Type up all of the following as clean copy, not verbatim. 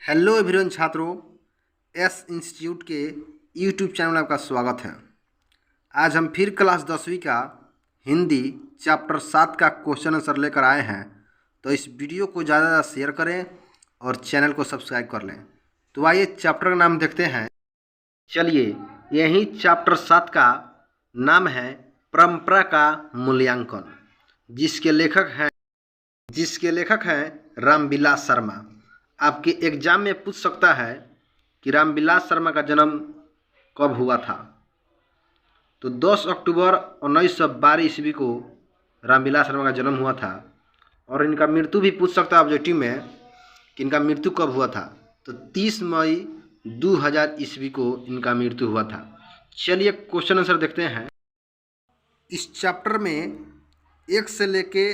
Hello everyone छात्रों, S institute के YouTube channel में आपका स्वागत है। आज हम फिर क्लास 10वीं का हिंदी चैप्टर 7 का क्वेश्चन आंसर लेकर आए हैं। तो इस वीडियो को ज़्यादा शेयर करें और चैनल को सब्सक्राइब कर लें। तो आइए चैप्टर का नाम देखते हैं। चलिए, यही चैप्टर 7 का नाम है परंपरा का मूल्यांकन, जिसके लेखक हैं रामविलास शर्मा। आपके एग्जाम में पूछ सकता है कि रामविलास शर्मा का जन्म कब हुआ था। तो 10 अक्टूबर 1912 ईस्वी को रामविलास शर्मा का जन्म हुआ था। और इनका मृत्यु भी पूछ सकता है ऑब्जेक्टिव में कि इनका मृत्यु कब हुआ था। तो 30 मई 2000 ईस्वी को इनका मृत्यु हुआ था। चलिए क्वेश्चन आंसर देखते हैं। इस चैप्टर में 1 से लेके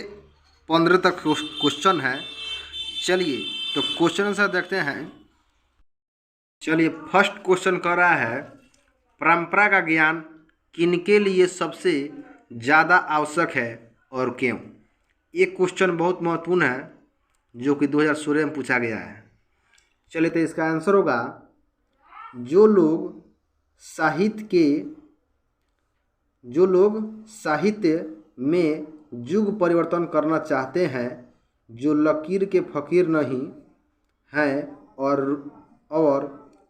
15 तक क्वेश्चन है। चलिए तो क्वेश्चन आंसर देखते हैं। चलिए, फर्स्ट क्वेश्चन कह रहा है परंपरा का ज्ञान किनके लिए सबसे ज़्यादा आवश्यक है और क्यों। ये क्वेश्चन बहुत महत्वपूर्ण है, जो कि 2016 में पूछा गया है। चलिए तो इसका आंसर होगा जो लोग साहित्य में युग परिवर्तन करना चाहते हैं, जो लकीर के फकीर नहीं हैं और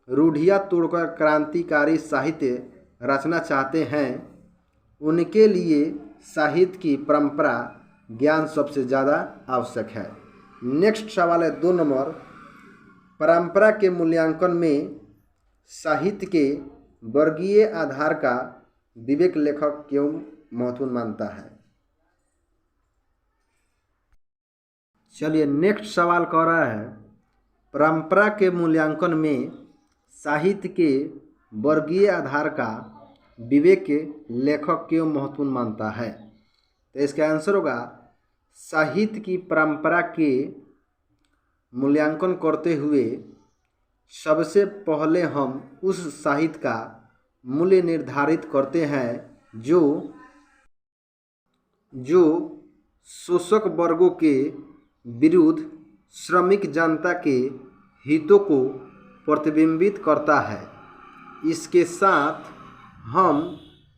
रूढ़ियाँ तोड़कर क्रांतिकारी साहित्य रचना चाहते हैं, उनके लिए साहित्य की परंपरा ज्ञान सबसे ज़्यादा आवश्यक है। नेक्स्ट सवाल है 2 नंबर। परंपरा के मूल्यांकन में साहित्य के वर्गीय आधार का विवेक लेखक क्यों महत्वपूर्ण मानता है। चलिए नेक्स्ट सवाल कह रहा है परंपरा के मूल्यांकन में साहित्य के वर्गीय आधार का विवेक लेखक क्यों महत्वपूर्ण मानता है। तो इसका आंसर होगा साहित्य की परंपरा के मूल्यांकन करते हुए सबसे पहले हम उस साहित्य का मूल्य निर्धारित करते हैं जो शोषक वर्गों के विरुद्ध श्रमिक जनता के हितों को प्रतिबिंबित करता है। इसके साथ हम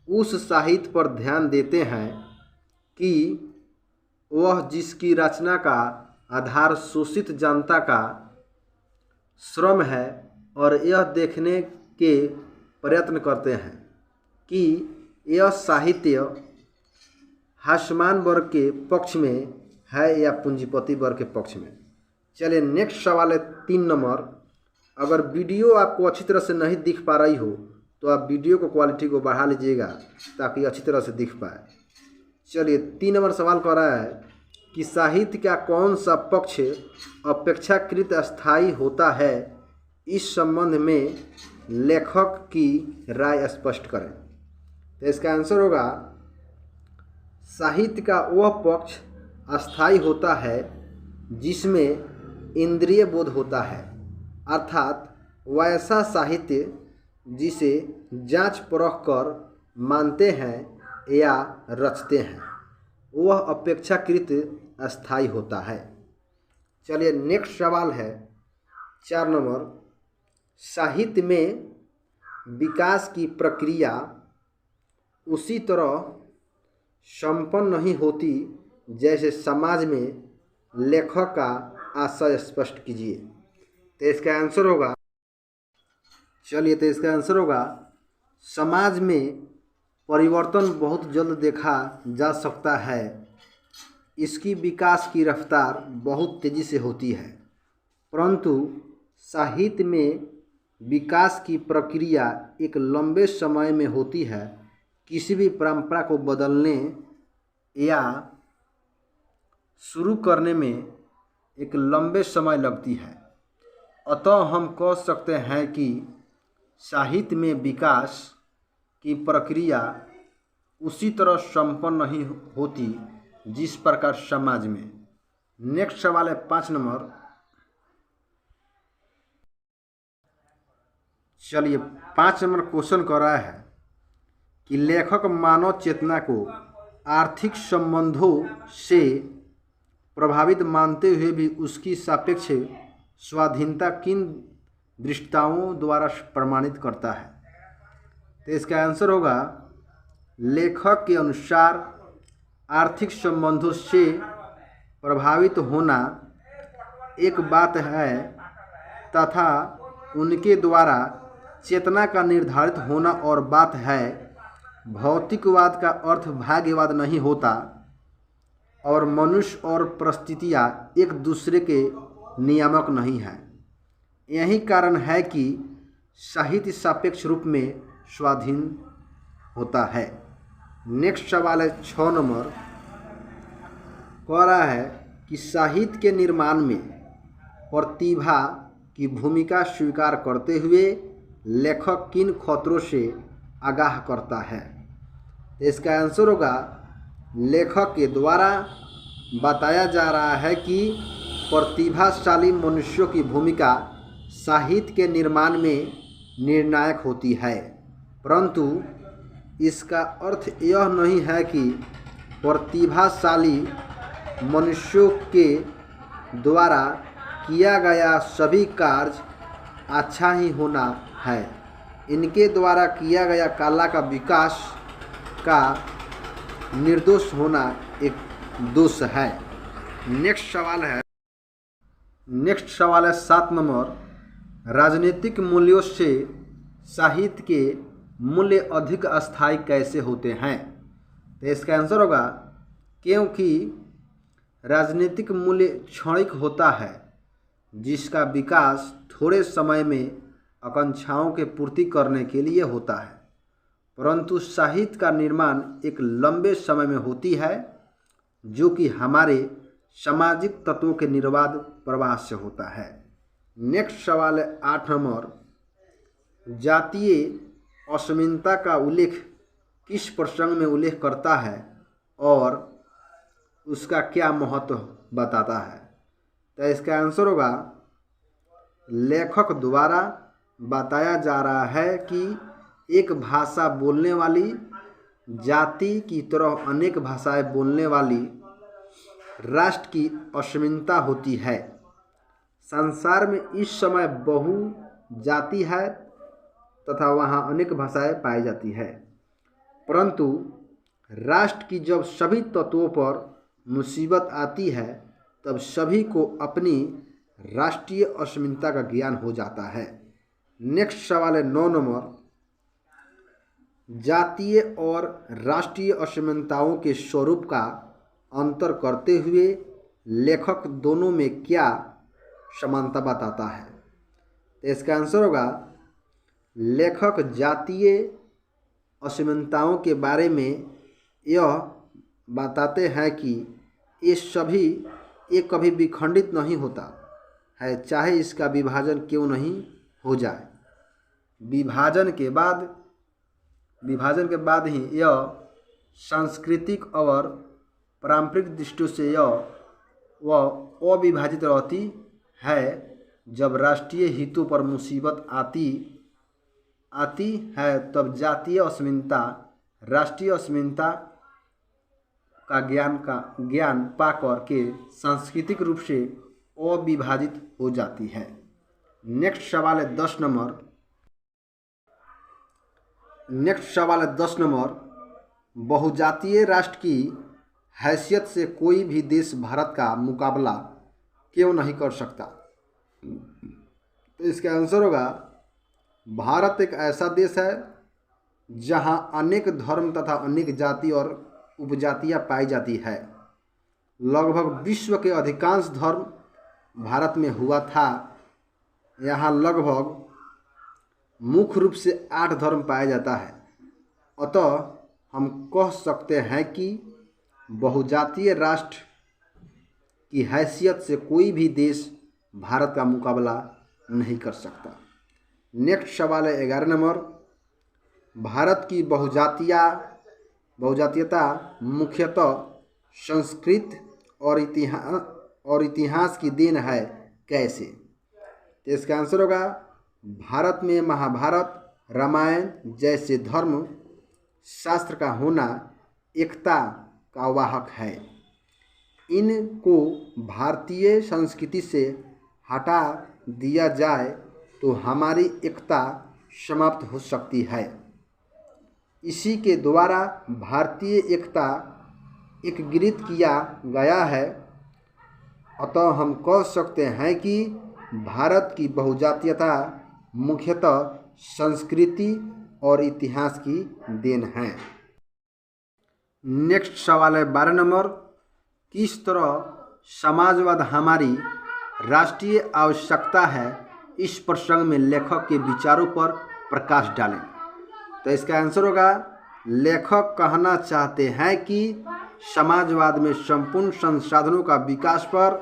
उस साहित्य पर ध्यान देते हैं कि वह जिसकी रचना का आधार शोषित जनता का श्रम है, और यह देखने के प्रयत्न करते हैं कि यह साहित्य हास्यमान वर्ग के पक्ष में है या पूंजीपति वर्ग के पक्ष में। चलिए नेक्स्ट सवाल है 3 नंबर। अगर वीडियो आपको अच्छी तरह से नहीं दिख पा रही हो तो आप वीडियो को क्वालिटी को बढ़ा लीजिएगा ताकि अच्छी तरह से दिख पाए। चलिए 3 नंबर सवाल कर रहा है कि साहित्य का कौन सा पक्ष अपेक्षाकृत अस्थायी होता है। इस संबंध में लेखक की राय स्पष्ट करें। तो इसका आंसर होगा साहित्य का वह पक्ष अस्थायी होता है जिसमें इंद्रिय बोध होता है, अर्थात वैसा साहित्य जिसे जांच परख कर मानते हैं या रचते हैं, वह अपेक्षाकृत अस्थायी होता है। चलिए नेक्स्ट सवाल है 4 नंबर। साहित्य में विकास की प्रक्रिया उसी तरह संपन्न नहीं होती जैसे समाज में लेखक का आशय स्पष्ट कीजिए। तो इसका आंसर होगा समाज में परिवर्तन बहुत जल्द देखा जा सकता है। इसकी विकास की रफ्तार बहुत तेज़ी से होती है, परंतु साहित्य में विकास की प्रक्रिया एक लंबे समय में होती है। किसी भी परंपरा को बदलने या शुरू करने में एक लंबे समय लगती है। अतः हम कह सकते हैं कि साहित्य में विकास की प्रक्रिया उसी तरह संपन्न नहीं होती जिस प्रकार समाज में। नेक्स्ट सवाल है 5 नंबर। चलिए 5 नंबर क्वेश्चन कर रहा है कि लेखक मानव चेतना को आर्थिक संबंधों से प्रभावित मानते हुए भी उसकी सापेक्ष स्वाधीनता किन दृष्टाओं द्वारा प्रमाणित करता है? तो इसका आंसर होगा, लेखक के अनुसार आर्थिक संबंधों से प्रभावित होना एक बात है तथा उनके द्वारा चेतना का निर्धारित होना और बात है। भौतिकवाद का अर्थ भाग्यवाद नहीं होता और मनुष्य और परिस्थितियाँ एक दूसरे के नियामक नहीं हैं। यही कारण है कि साहित्य सापेक्ष रूप में स्वाधीन होता है। नेक्स्ट सवाल है 6 नंबर, कह रहा है कि साहित्य के निर्माण में प्रतिभा की भूमिका स्वीकार करते हुए लेखक किन खतरों से आगाह करता है? तो इसका आंसर होगा, लेखक के द्वारा बताया जा रहा है कि प्रतिभाशाली मनुष्यों की भूमिका साहित्य के निर्माण में निर्णायक होती है, परंतु इसका अर्थ यह नहीं है कि प्रतिभाशाली मनुष्यों के द्वारा किया गया सभी कार्य अच्छा ही होना है। इनके द्वारा किया गया कला का विकास का निर्दोष होना एक दोष है। नेक्स्ट सवाल है 7 नंबर, राजनीतिक मूल्यों से साहित्य के मूल्य अधिक अस्थायी कैसे होते हैं? तो इसका आंसर होगा, क्योंकि राजनीतिक मूल्य क्षणिक होता है जिसका विकास थोड़े समय में आकांक्षाओं के पूर्ति करने के लिए होता है, परंतु साहित्य का निर्माण एक लंबे समय में होती है जो कि हमारे सामाजिक तत्वों के निर्बाध प्रवाह से होता है। नेक्स्ट सवाल है 8 नंबर, जातीय असमानता का उल्लेख किस प्रसंग में उल्लेख करता है और उसका क्या महत्व बताता है? तो इसका आंसर होगा, लेखक द्वारा बताया जा रहा है कि एक भाषा बोलने वाली जाति की तरह अनेक भाषाएं बोलने वाली राष्ट्र की असमानता होती है। संसार में इस समय बहु जाति है तथा वहाँ अनेक भाषाएं पाई जाती है, परंतु राष्ट्र की जब सभी तत्वों पर मुसीबत आती है तब सभी को अपनी राष्ट्रीय असमानता का ज्ञान हो जाता है। नेक्स्ट सवाल है 9 नंबर, जातीय और राष्ट्रीय असमानताओं के स्वरूप का अंतर करते हुए लेखक दोनों में क्या समानता बताता है? तो इसका आंसर होगा, लेखक जातीय असमानताओं के बारे में यह बताते हैं कि ये कभी विखंडित नहीं होता है, चाहे इसका विभाजन क्यों नहीं हो जाए। विभाजन के बाद ही यह सांस्कृतिक और पारंपरिक दृष्टियों से वह अविभाजित रहती है। जब राष्ट्रीय हितों पर मुसीबत आती है तब जातीय असमानता राष्ट्रीय असमानता का ज्ञान पाकर के सांस्कृतिक रूप से अविभाजित हो जाती है। नेक्स्ट सवाल है 10 नंबर, बहुजातीय राष्ट्र की हैसियत से कोई भी देश भारत का मुकाबला क्यों नहीं कर सकता? तो इसका आंसर होगा, भारत एक ऐसा देश है जहां अनेक धर्म तथा अनेक जाति और उपजातियां पाई जाती है। लगभग विश्व के अधिकांश धर्म भारत में हुआ था। यहाँ लगभग मुख्य रूप से 8 धर्म पाया जाता है। अतः हम कह सकते हैं कि बहुजातीय राष्ट्र की हैसियत से कोई भी देश भारत का मुकाबला नहीं कर सकता। नेक्स्ट सवाल है 11 नंबर, भारत की बहुजातीयता मुख्यतः संस्कृत और इतिहास की देन है, कैसे? तो इसका आंसर होगा, भारत में महाभारत रामायण जैसे धर्म शास्त्र का होना एकता का वाहक है। इनको भारतीय संस्कृति से हटा दिया जाए तो हमारी एकता समाप्त हो सकती है। इसी के द्वारा भारतीय एकता एकीकृत किया गया है। अतः हम कह सकते हैं कि भारत की बहुजातीयता मुख्यतः संस्कृति और इतिहास की देन है। नेक्स्ट सवाल है 12 नंबर। किस तरह समाजवाद हमारी राष्ट्रीय आवश्यकता है, इस प्रसंग में लेखक के विचारों पर प्रकाश डालें। तो इसका आंसर होगा, लेखक कहना चाहते हैं कि समाजवाद में संपूर्ण संसाधनों का विकास पर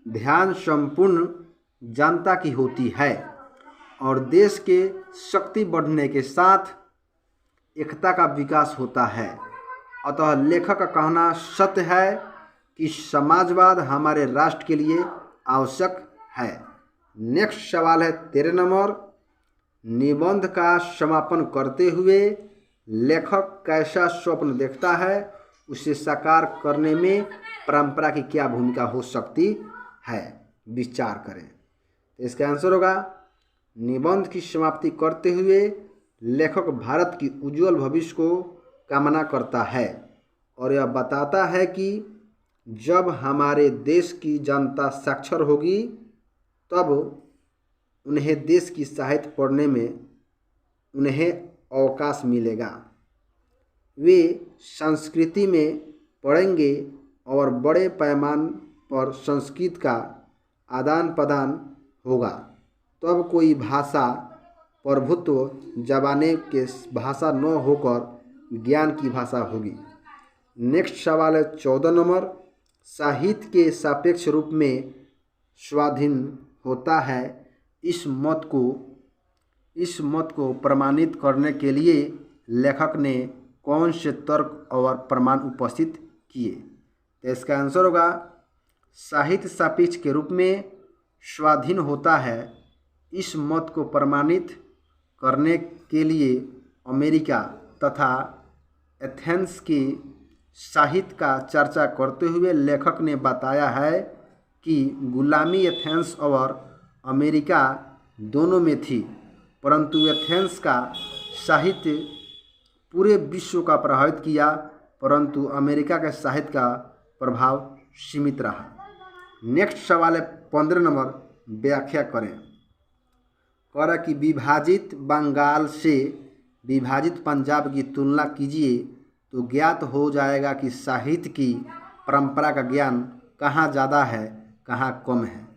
ध्यान संपूर्ण जनता की होती है और देश के शक्ति बढ़ने के साथ एकता का विकास होता है। अतः लेखक का कहना सत्य है कि समाजवाद हमारे राष्ट्र के लिए आवश्यक है। नेक्स्ट सवाल है 13 नंबर। निबंध का समापन करते हुए लेखक कैसा स्वप्न देखता है, उसे साकार करने में परंपरा की क्या भूमिका हो सकती है, विचार करें। तो इसका आंसर होगा, निबंध की समाप्ति करते हुए लेखक भारत की उज्जवल भविष्य को कामना करता है और यह बताता है कि जब हमारे देश की जनता साक्षर होगी तब उन्हें देश की साहित्य पढ़ने में उन्हें अवकाश मिलेगा। वे संस्कृति में पढ़ेंगे और बड़े पैमाने पर संस्कृत का आदान प्रदान होगा। तब कोई भाषा प्रभुत्व जमाने के भाषा न होकर ज्ञान की भाषा होगी। नेक्स्ट सवाल है 14 नंबर। साहित्य के सापेक्ष रूप में स्वाधीन होता है, इस मत को प्रमाणित करने के लिए लेखक ने कौन से तर्क और प्रमाण उपस्थित किए। तो इसका आंसर होगा, साहित्य सापेक्ष के रूप में स्वाधीन होता है, इस मत को प्रमाणित करने के लिए अमेरिका तथा एथेंस के साहित्य का चर्चा करते हुए लेखक ने बताया है कि गुलामी एथेंस और अमेरिका दोनों में थी, परंतु एथेंस का साहित्य पूरे विश्व का प्रभावित किया, परंतु अमेरिका के साहित्य का प्रभाव सीमित रहा। नेक्स्ट सवाल है 15 नंबर। व्याख्या करें। कह रहा कि विभाजित बंगाल से विभाजित पंजाब की तुलना कीजिए तो ज्ञात हो जाएगा कि साहित्य की परंपरा का ज्ञान कहाँ ज़्यादा है, कहाँ कम है,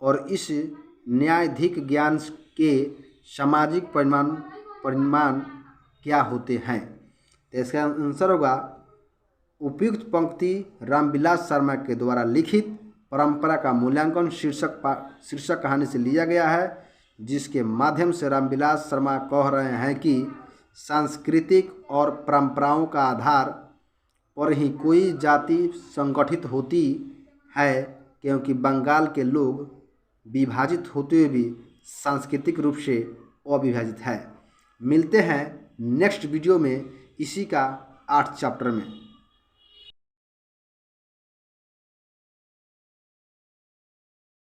और इस न्यायाधिक ज्ञान के सामाजिक परिमाण क्या होते हैं। तो इसका आंसर होगा, उपयुक्त पंक्ति रामविलास शर्मा के द्वारा लिखित परंपरा का मूल्यांकन शीर्षक कहानी से लिया गया है, जिसके माध्यम से रामविलास शर्मा कह रहे हैं कि सांस्कृतिक और परंपराओं का आधार पर ही कोई जाति संगठित होती है, क्योंकि बंगाल के लोग विभाजित होते हुए भी सांस्कृतिक रूप से अविभाजित है। मिलते हैं नेक्स्ट वीडियो में इसी का 8 चैप्टर में।